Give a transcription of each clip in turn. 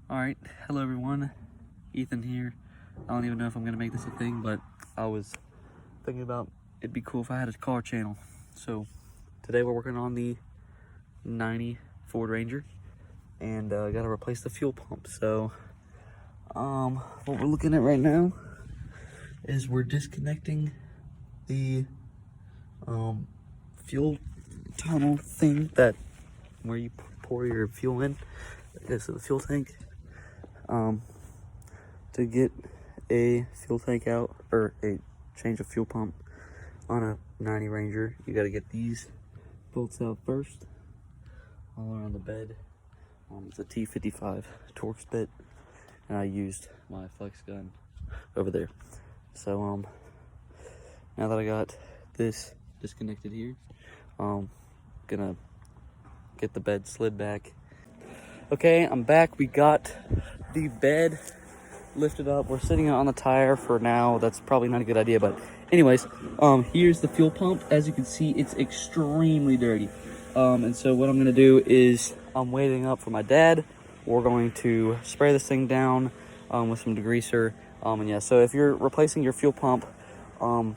All right, hello everyone, Ethan here. I don't even know if I'm gonna make this a thing, but I was thinking about it'd be cool if I had a car channel. So today we're working on the 90 Ford Ranger, and I gotta replace the fuel pump. So what we're looking at right now is we're disconnecting the fuel tunnel thing that where you pour your fuel in. So the fuel tank. To get a fuel tank out, or a change of fuel pump on a 90 Ranger, you got to get these bolts out first, all around the bed. It's a T55 Torx bit, and I used my flex gun over there. So now that I got this disconnected here, gonna get the bed slid back. Okay, I'm back. We got the bed lifted up. We're sitting on the tire for now. That's probably not a good idea, but anyways, here's the fuel pump. As you can see, it's extremely dirty. And so what I'm gonna do is I'm waiting up for my dad. We're going to spray this thing down with some degreaser. And yeah, so if you're replacing your fuel pump on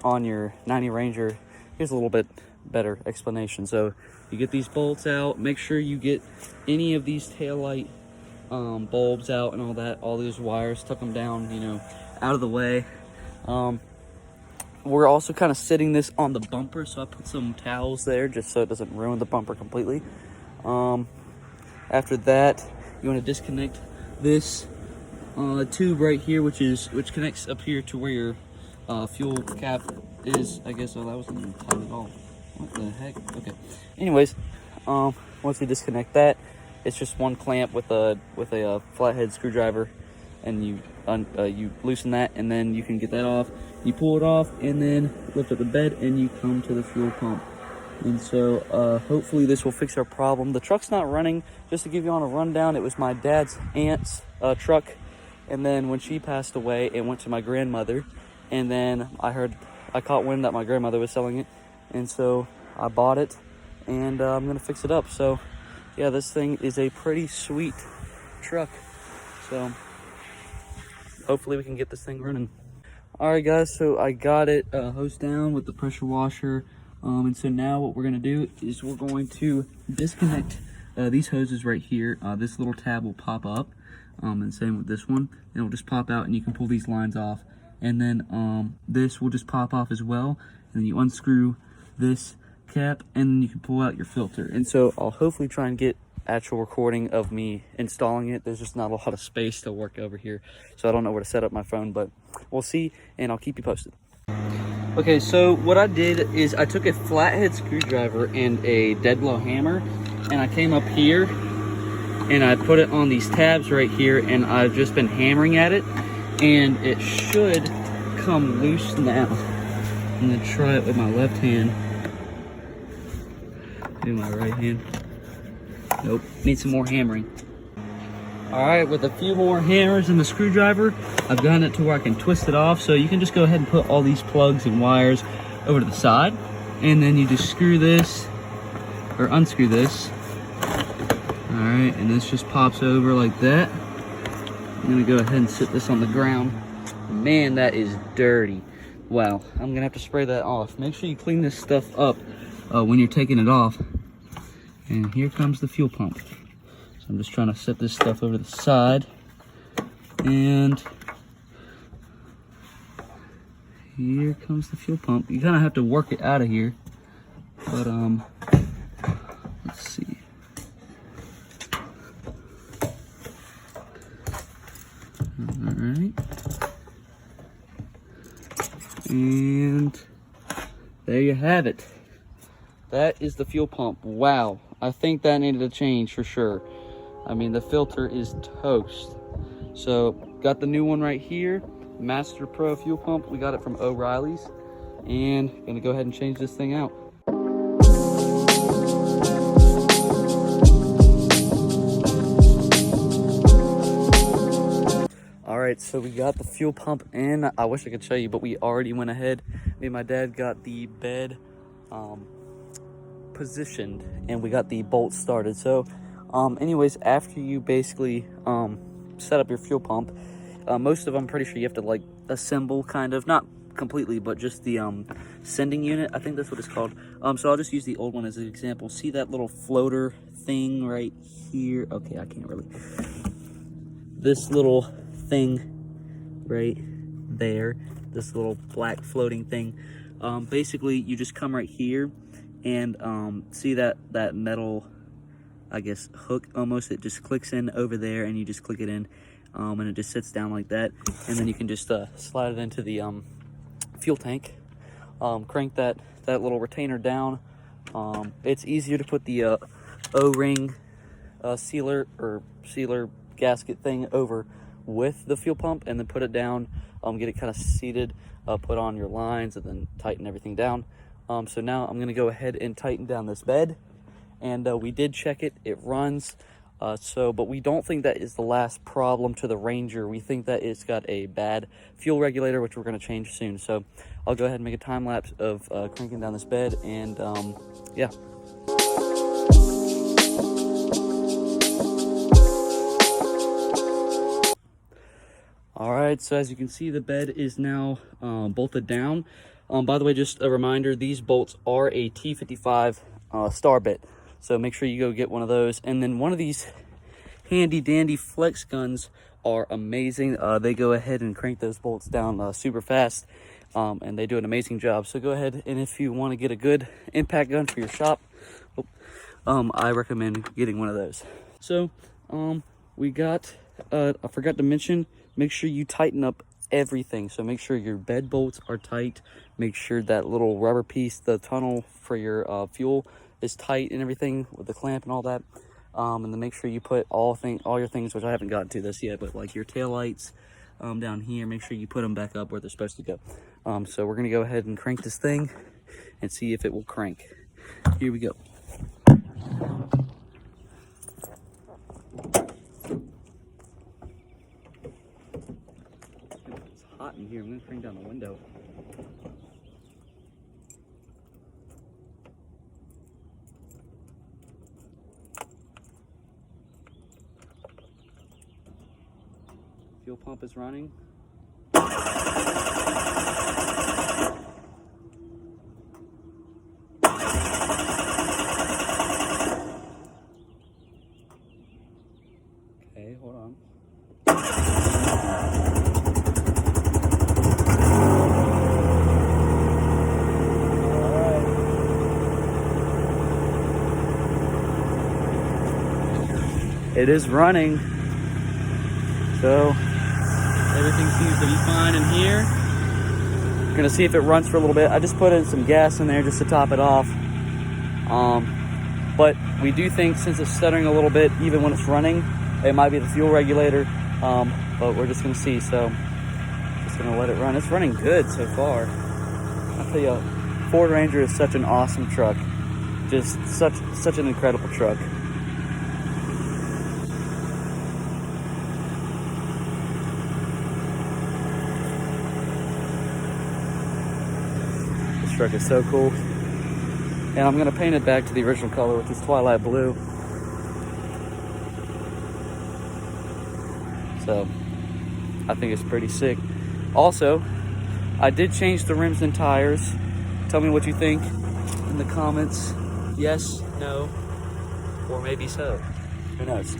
your 90 Ranger, here's a little bit better explanation. So you get these bolts out, make sure you get any of these taillight bulbs out and all that, all those wires, tuck them down, you know, out of the way. We're also kind of sitting this on the bumper, so I put some towels there just so it doesn't ruin the bumper completely. After that, you want to disconnect this tube right here, which connects up here to where your fuel cap is, I guess. Oh, that wasn't tight at all. What the heck? Okay. Anyways, once you disconnect that, it's just one clamp with a flathead screwdriver, and you loosen that, and then you can get that off. You pull it off, and then lift up the bed, and you come to the fuel pump. And so hopefully this will fix our problem. The truck's not running. Just to give you on a rundown, it was my dad's aunt's truck, and then when she passed away, it went to my grandmother, and then I caught wind that my grandmother was selling it, and so I bought it, and I'm gonna fix it up. So yeah, this thing is a pretty sweet truck, so hopefully we can get this thing running. All right guys, so I got it hosed down with the pressure washer, and so now what we're gonna do is we're going to disconnect these hoses right here. This little tab will pop up, and same with this one, and it'll just pop out, and you can pull these lines off, and then this will just pop off as well, and then you unscrew this cap, and then you can pull out your filter. And so I'll hopefully try and get actual recording of me installing it. There's just not a lot of space to work over here, so I don't know where to set up my phone, but we'll see, and I'll keep you posted. Okay, so what I did is I took a flathead screwdriver and a dead blow hammer, and I came up here and I put it on these tabs right here, and I've just been hammering at it, and it should come loose now. I'm gonna try it with my left hand. Do my right hand. Nope, need some more hammering. All right, with a few more hammers and the screwdriver, I've gotten it to where I can twist it off. So you can just go ahead and put all these plugs and wires over to the side, and then you just screw this, or unscrew this. All right, and this just pops over like that. I'm gonna go ahead and sit this on the ground. Man, that is dirty. Wow, I'm gonna have to spray that off. Make sure you clean this stuff up when you're taking it off. And here comes the fuel pump. So I'm just trying to set this stuff over the side, and here comes the fuel pump. You kind of have to work it out of here, but let's see. All right, and there you have it. That is the fuel pump. Wow, I think that needed a change for sure. I mean, the filter is toast. So got the new one right here, Master Pro fuel pump. We got it from O'Reilly's, and gonna go ahead and change this thing out. All right, so we got the fuel pump in. I wish I could show you, but we already went ahead. Me and my dad got the bed positioned, and we got the bolts started. So Anyways, after you basically set up your fuel pump, most of them, I'm pretty sure you have to like assemble, kind of, not completely, but just the sending unit. I think that's what it's called. So I'll just use the old one as an example. See that little floater thing right here? Okay, I can't really. This little thing right there, this little black floating thing. Basically, you just come right here and see that metal, I guess, hook almost. It just clicks in over there, and you just click it in, and it just sits down like that. And then you can just slide it into the fuel tank. Crank that little retainer down. It's easier to put the O-ring sealer gasket thing over with the fuel pump, and then put it down, get it kind of seated, put on your lines, and then tighten everything down. So now I'm going to go ahead and tighten down this bed, and we did check it. It runs. But we don't think that is the last problem to the Ranger. We think that it's got a bad fuel regulator, which we're going to change soon. So I'll go ahead and make a time lapse of cranking down this bed, and yeah. All right, so as you can see, the bed is now bolted down. By the way, just a reminder, these bolts are a T55 star bit. So make sure you go get one of those. And then one of these handy dandy flex guns are amazing. They go ahead and crank those bolts down super fast, and they do an amazing job. So go ahead, and if you want to get a good impact gun for your shop, I recommend getting one of those. So we got, I forgot to mention, make sure you tighten up everything. So make sure your bed bolts are tight. Make sure that little rubber piece, the tunnel for your fuel, is tight and everything with the clamp and all that. And then make sure you put all your things, which I haven't gotten to this yet, but like your tail lights down here, make sure you put them back up where they're supposed to go. So we're gonna go ahead and crank this thing and see if it will crank. Here we go. It's hot in here. I'm gonna crank down the window. Fuel pump is running. Okay, hold on. Alright. It is running. So everything seems to be fine in here. We're gonna see if it runs for a little bit. I just put in some gas in there just to top it off. But we do think, since it's stuttering a little bit, even when it's running, it might be the fuel regulator. But we're just gonna see. So just gonna let it run. It's running good so far. I tell you, Ford Ranger is such an awesome truck. Just such an incredible truck. Truck is so cool, and I'm gonna paint it back to the original color, which is Twilight Blue. So I think it's pretty sick. Also, I did change the rims and tires. Tell me what you think in the comments. Yes, no, or maybe so. Who knows?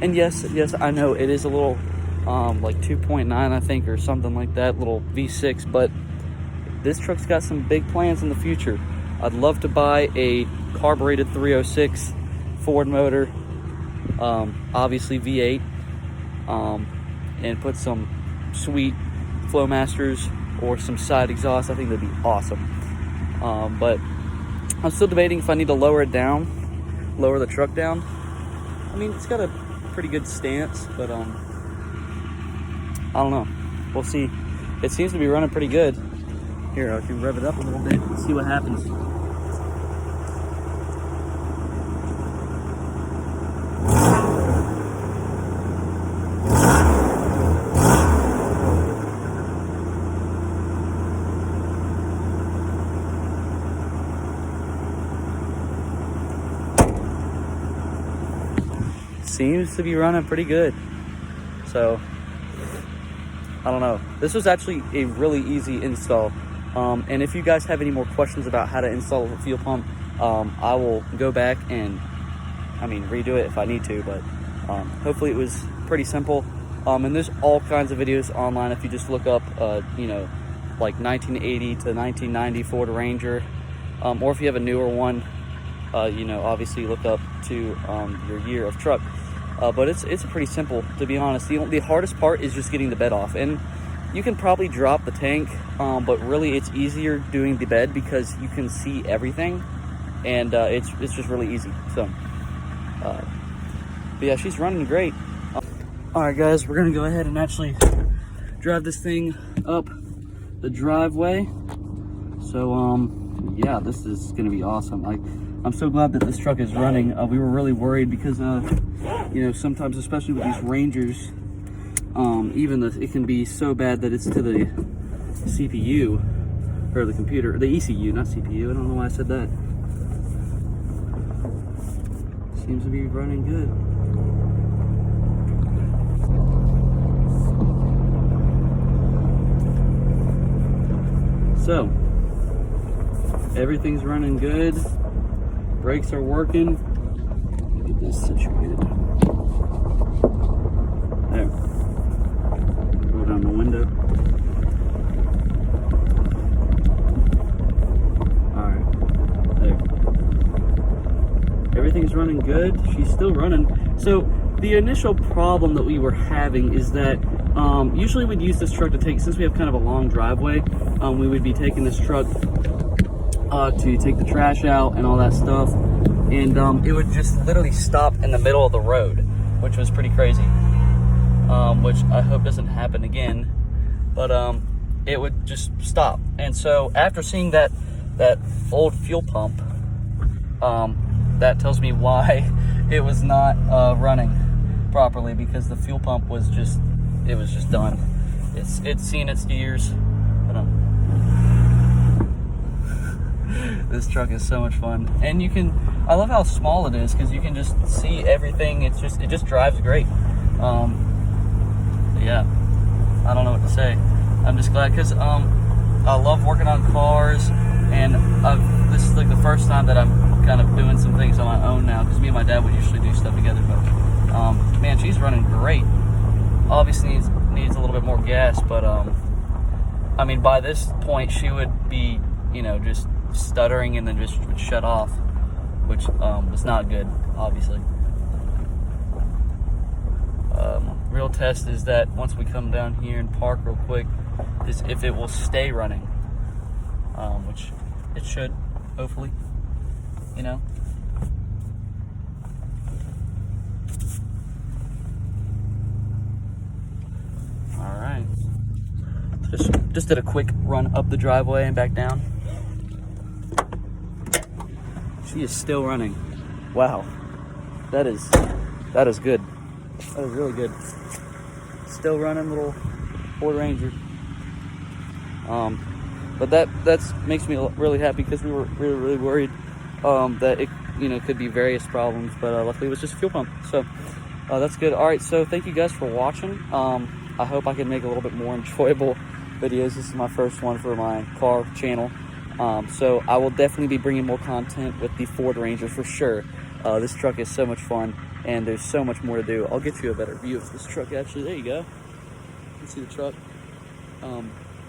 And yes, I know it is a little like 2.9, I think, or something like that, little V6, but this truck's got some big plans in the future. I'd love to buy a carbureted 306 Ford motor, obviously V8, and put some sweet Flowmasters or some side exhaust. I think that'd be awesome. But I'm still debating if I need to lower it down, lower the truck down. I mean, it's got a pretty good stance, but I don't know. We'll see. It seems to be running pretty good. Here, I can rev it up a little bit and see what happens. seems to be running pretty good. So I don't know. This was actually a really easy install. And if you guys have any more questions about how to install a fuel pump, I will go back and, redo it if I need to, but hopefully it was pretty simple. And there's all kinds of videos online if you just look up, like 1980 to 1990 Ford Ranger, or if you have a newer one, obviously look up to your year of truck. But it's pretty simple, to be honest. The hardest part is just getting the bed off, and you can probably drop the tank, but really it's easier doing the bed because you can see everything, and it's just really easy. So, but yeah, she's running great. All right, guys, we're gonna go ahead and actually drive this thing up the driveway. So, yeah, this is gonna be awesome. I'm so glad that this truck is running. We were really worried because, sometimes, especially with these Rangers, it can be so bad that it's to the CPU, or the computer, the ECU, not CPU. I don't know why I said that. Seems to be running good. So, everything's running good. Brakes are working. Get this situated. There. Roll down the window. Alright. There. Everything's running good. She's still running. So, the initial problem that we were having is that usually we'd use this truck to take, since we have kind of a long driveway, we would be taking this truck to take the trash out and all that stuff, and it would just literally stop in the middle of the road, which was pretty crazy, which I hope doesn't happen again, but it would just stop. And so after seeing that old fuel pump, that tells me why it was not running properly, because the fuel pump was just done. It's seen its years. But this truck is so much fun, and I love how small it is because you can just see everything. It just drives great. Yeah, I don't know what to say. I'm just glad because I love working on cars, and this is like the first time that I'm kind of doing some things on my own now, because me and my dad would usually do stuff together. But man, she's running great. Obviously needs a little bit more gas, but by this point she would be just stuttering and then just would shut off, which was not good, obviously. Real test is that once we come down here and park real quick, is if it will stay running, which it should, hopefully, All right. Just did a quick run up the driveway and back down. She is still running. Wow. That is good. That is really good. Still running, little Ford Ranger. But that makes me really happy, because we were really worried that it could be various problems, but luckily it was just a fuel pump. So that's good. All right, so thank you guys for watching. I hope I can make a little bit more enjoyable videos. This is my first one for my car channel. So I will definitely be bringing more content with the Ford Ranger for sure. This truck is so much fun, and there's so much more to do. I'll get you a better view of this truck, actually. There you go. You can see the truck.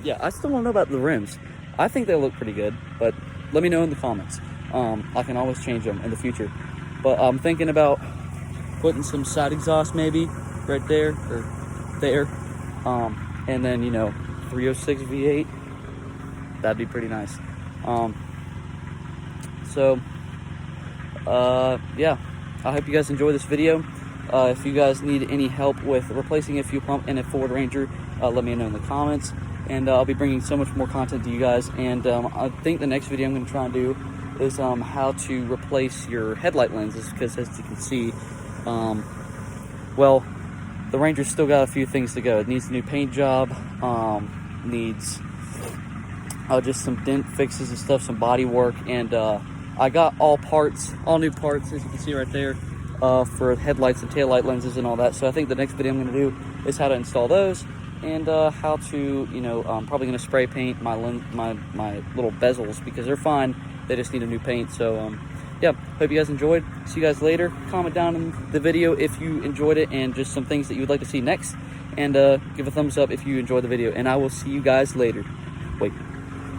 Yeah, I still don't know about the rims. I think they look pretty good, but let me know in the comments. I can always change them in the future. But I'm thinking about putting some side exhaust maybe right there, or there. And then, 306 V8. That'd be pretty nice. Yeah, I hope you guys enjoy this video. If you guys need any help with replacing a fuel pump in a Ford Ranger, let me know in the comments, and I'll be bringing so much more content to you guys. And I think the next video I'm going to try and do is how to replace your headlight lenses, because as you can see, well, the Ranger's still got a few things to go. It needs a new paint job, needs just some dent fixes and stuff, some body work, and I got all new parts, as you can see right there. for headlights and taillight lenses and all that. So I think the next video I'm going to do is how to install those, and how to, you know, I'm probably going to spray paint my little bezels, because they're fine, they just need a new paint. So yeah, hope you guys enjoyed. See you guys later. Comment down in the video if you enjoyed it and just some things that you would like to see next, and give a thumbs up if you enjoyed the video, and I will see you guys later. Wait,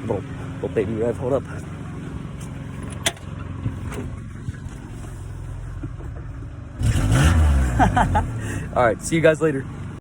little baby rev, hold up. All right, see you guys later.